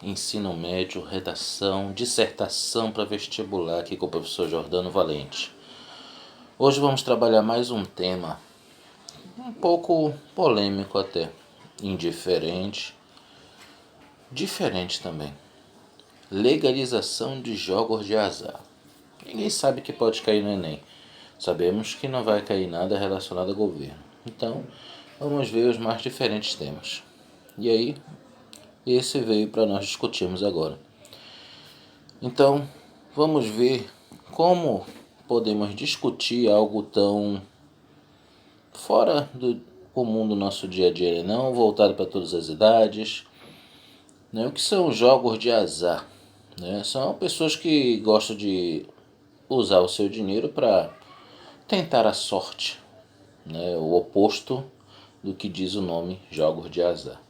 ensino médio, redação, dissertação para vestibular aqui com o professor Jordano Valente. Hoje vamos trabalhar mais um tema um pouco polêmico até, indiferente, diferente também. Legalização de jogos de azar. Ninguém sabe que pode cair no Enem. Sabemos que não vai cair nada relacionado ao governo. Então, vamos ver os mais diferentes temas. E aí, esse veio para nós discutirmos agora. Então, vamos ver como podemos discutir algo tão fora do comum do nosso dia a dia, não voltado para todas as idades. O que são jogos de azar? São pessoas que gostam de usar o seu dinheiro para tentar a sorte, o oposto do que diz o nome jogos de azar.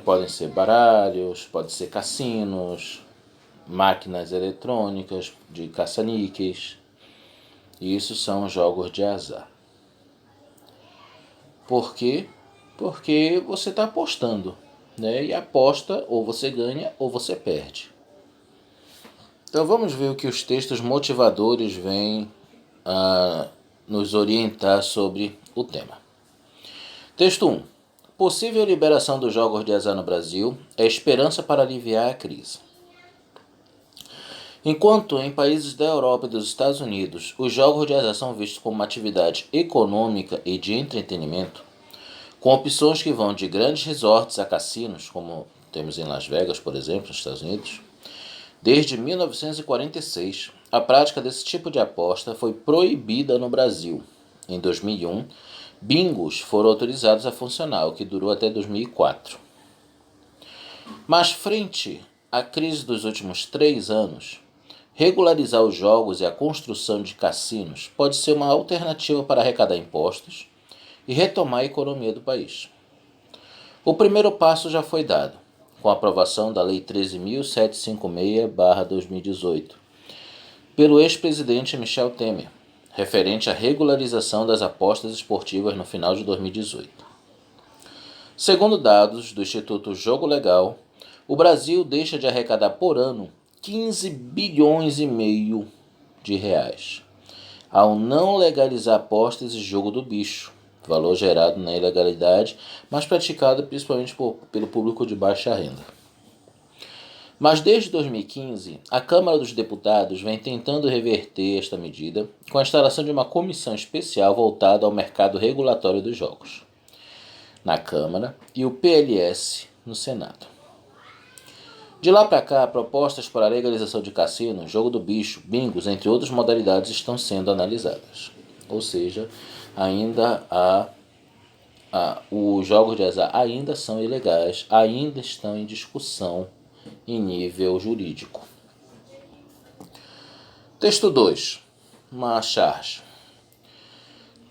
Podem ser baralhos, podem ser cassinos, máquinas eletrônicas de caça-níqueis. Isso são jogos de azar. Por quê? Porque você está apostando, e aposta ou você ganha ou você perde. Então vamos ver o que os textos motivadores vêm a nos orientar sobre o tema. Texto 1. Possível liberação dos jogos de azar no Brasil é esperança para aliviar a crise. Enquanto em países da Europa e dos Estados Unidos os jogos de azar são vistos como uma atividade econômica e de entretenimento, com opções que vão de grandes resorts a cassinos, como temos em Las Vegas, por exemplo, nos Estados Unidos, desde 1946, a prática desse tipo de aposta foi proibida no Brasil. Em 2001, bingos foram autorizados a funcionar, o que durou até 2004. Mas frente à crise dos últimos 3 anos, regularizar os jogos e a construção de cassinos pode ser uma alternativa para arrecadar impostos e retomar a economia do país. O primeiro passo já foi dado, com a aprovação da Lei 13.756/2018, pelo ex-presidente Michel Temer, referente à regularização das apostas esportivas no final de 2018. Segundo dados do Instituto Jogo Legal, o Brasil deixa de arrecadar por ano 15 bilhões e meio de reais, ao não legalizar apostas e jogo do bicho, valor gerado na ilegalidade, mas praticado principalmente pelo público de baixa renda. Mas desde 2015, a Câmara dos Deputados vem tentando reverter esta medida com a instalação de uma comissão especial voltada ao mercado regulatório dos jogos, na Câmara, e o PLS no Senado. De lá para cá, propostas para a legalização de cassinos, jogo do bicho, bingos, entre outras modalidades estão sendo analisadas. Ou seja, ainda os jogos de azar ainda são ilegais, ainda estão em discussão em nível jurídico. Texto 2. Uma charge.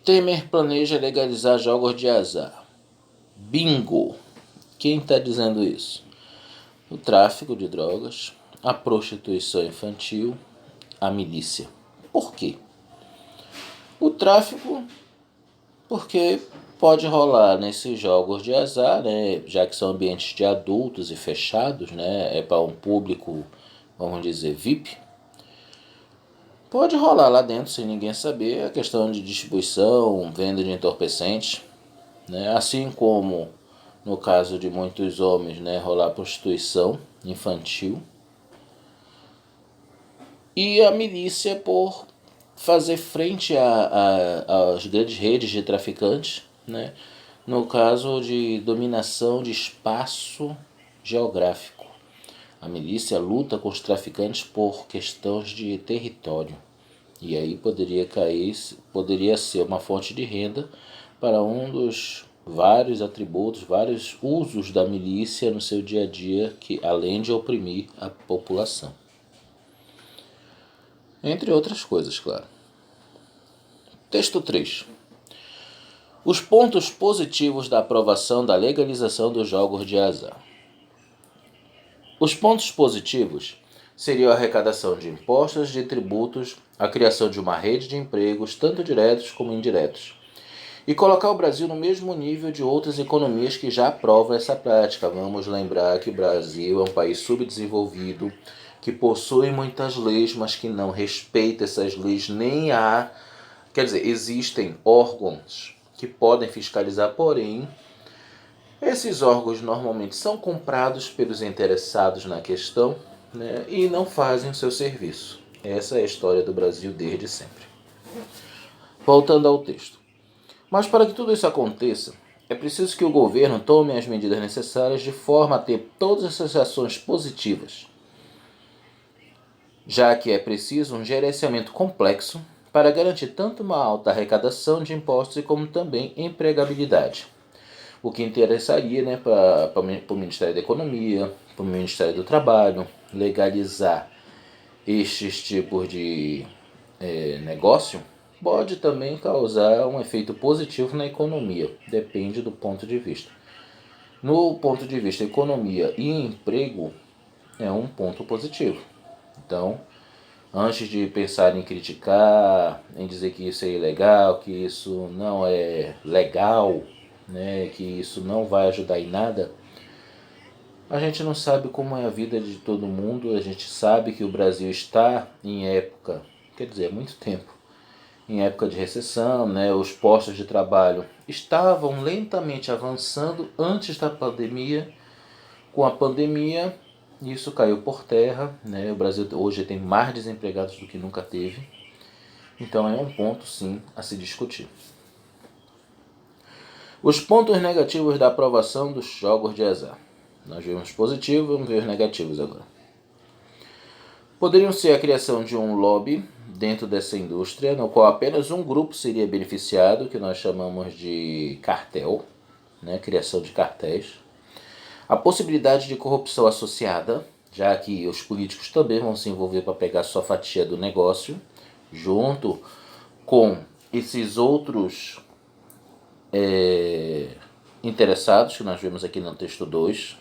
Temer planeja legalizar jogos de azar. Bingo. Quem está dizendo isso? O tráfico de drogas, a prostituição infantil, a milícia. Por quê? O tráfico, porque pode rolar nesses jogos de azar, já que são ambientes de adultos e fechados, é para um público, vamos dizer, VIP. Pode rolar lá dentro sem ninguém saber a questão de distribuição, venda de entorpecentes, assim como no caso de muitos homens, rolar prostituição infantil. E a milícia por fazer frente às grandes redes de traficantes, no caso de dominação de espaço geográfico. A milícia luta com os traficantes por questões de território. E aí poderia ser uma fonte de renda para um dos vários atributos, vários usos da milícia no seu dia a dia, que além de oprimir a população. Entre outras coisas, claro. Texto 3. Os pontos positivos da aprovação da legalização dos jogos de azar. Os pontos positivos seriam a arrecadação de impostos, de tributos, a criação de uma rede de empregos, tanto diretos como indiretos, e colocar o Brasil no mesmo nível de outras economias que já aprovam essa prática. Vamos lembrar que o Brasil é um país subdesenvolvido, que possui muitas leis, mas que não respeita essas leis, nem há... Quer dizer, existem órgãos que podem fiscalizar, porém, esses órgãos normalmente são comprados pelos interessados na questão, né, e não fazem o seu serviço. Essa é a história do Brasil desde sempre. Voltando ao texto. Mas para que tudo isso aconteça, é preciso que o governo tome as medidas necessárias de forma a ter todas essas ações positivas, já que é preciso um gerenciamento complexo para garantir tanto uma alta arrecadação de impostos como também empregabilidade. O que interessaria, né, para o Ministério da Economia, para o Ministério do Trabalho, legalizar estes tipos de negócio, pode também causar um efeito positivo na economia, depende do ponto de vista. No ponto de vista economia e emprego, é um ponto positivo. Então, antes de pensar em criticar, em dizer que isso é ilegal, que isso não é legal, né, que isso não vai ajudar em nada, a gente não sabe como é a vida de todo mundo, a gente sabe que o Brasil está em época, quer dizer, há muito tempo, em época de recessão, né, os postos de trabalho estavam lentamente avançando antes da pandemia. Com a pandemia, isso caiu por terra, né, o Brasil hoje tem mais desempregados do que nunca teve, então é um ponto sim a se discutir. Os pontos negativos da aprovação dos jogos de azar. Nós vimos positivos, vamos ver os negativos agora. Poderiam ser a criação de um lobby dentro dessa indústria, no qual apenas um grupo seria beneficiado, que nós chamamos de cartel, né, criação de cartéis. A possibilidade de corrupção associada, já que os políticos também vão se envolver para pegar sua fatia do negócio, junto com esses outros interessados, que nós vemos aqui no texto 2.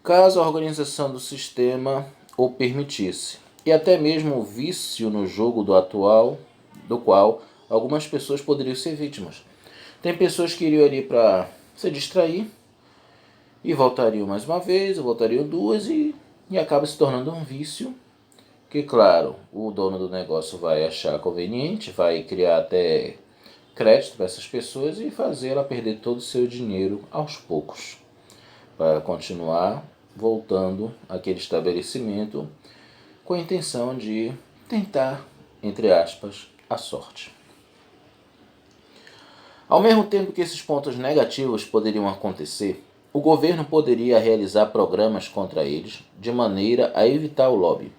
Caso a organização do sistema o permitisse, e até mesmo o vício no jogo do qual algumas pessoas poderiam ser vítimas. Tem pessoas que iriam ali para se distrair e voltariam mais uma vez, voltariam duas e acaba se tornando um vício que, claro, o dono do negócio vai achar conveniente, vai criar até crédito para essas pessoas e fazer ela perder todo o seu dinheiro aos poucos, para continuar voltando àquele estabelecimento com a intenção de tentar, entre aspas, a sorte. Ao mesmo tempo que esses pontos negativos poderiam acontecer, o governo poderia realizar programas contra eles de maneira a evitar o lobby,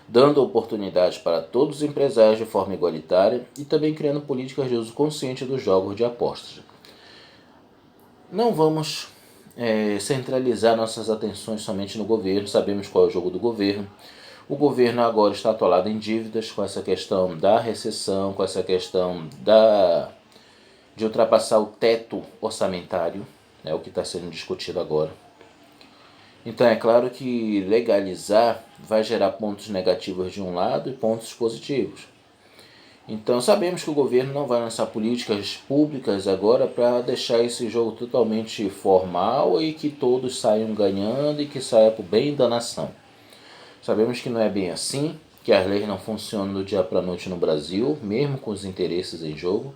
dando oportunidades para todos os empresários de forma igualitária e também criando políticas de uso consciente dos jogos de apostas. Não vamos centralizar nossas atenções somente no governo, sabemos qual é o jogo do governo. O governo agora está atolado em dívidas com essa questão da recessão, com essa questão de ultrapassar o teto orçamentário, é o que está sendo discutido agora. Então é claro que legalizar vai gerar pontos negativos de um lado e pontos positivos. Então sabemos que o governo não vai lançar políticas públicas agora para deixar esse jogo totalmente formal e que todos saiam ganhando e que saia para o bem da nação. Sabemos que não é bem assim, que as leis não funcionam do dia para a noite no Brasil, mesmo com os interesses em jogo,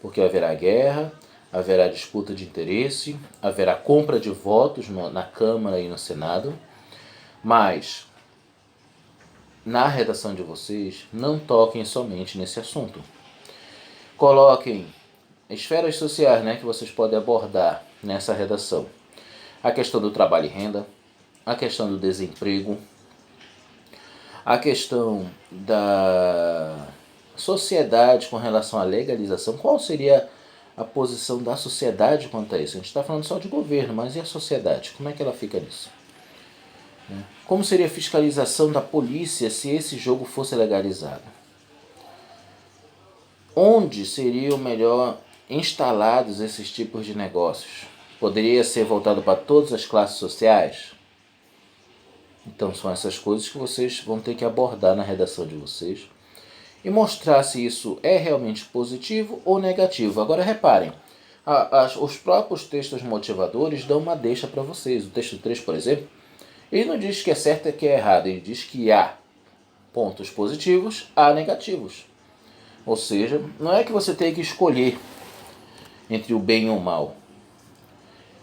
porque haverá guerra, haverá disputa de interesse, haverá compra de votos na Câmara e no Senado, mas na redação de vocês não toquem somente nesse assunto. Coloquem esferas sociais, né, que vocês podem abordar nessa redação. A questão do trabalho e renda, a questão do desemprego, a questão da sociedade com relação à legalização. Qual seria a posição da sociedade quanto a isso? A gente está falando só de governo, mas e a sociedade? Como é que ela fica nisso? Como seria a fiscalização da polícia se esse jogo fosse legalizado? Onde seriam melhor instalados esses tipos de negócios? Poderia ser voltado para todas as classes sociais? Então são essas coisas que vocês vão ter que abordar na redação de vocês. e mostrar se isso é realmente positivo ou negativo. Agora reparem, os próprios textos motivadores dão uma deixa para vocês. O texto 3, por exemplo, ele não diz que é certo e que é errado, ele diz que há pontos positivos, há negativos. Ou seja, não é que você tem que escolher entre o bem e o mal.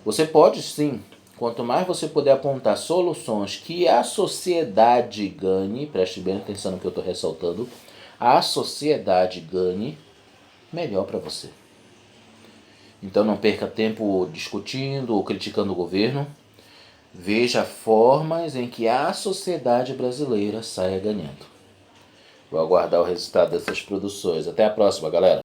Você pode sim, quanto mais você puder apontar soluções que a sociedade ganhe, preste bem atenção no que eu estou ressaltando, a sociedade ganhe, melhor para você. Então não perca tempo discutindo ou criticando o governo. Veja formas em que a sociedade brasileira saia ganhando. Vou aguardar o resultado dessas produções. Até a próxima, galera!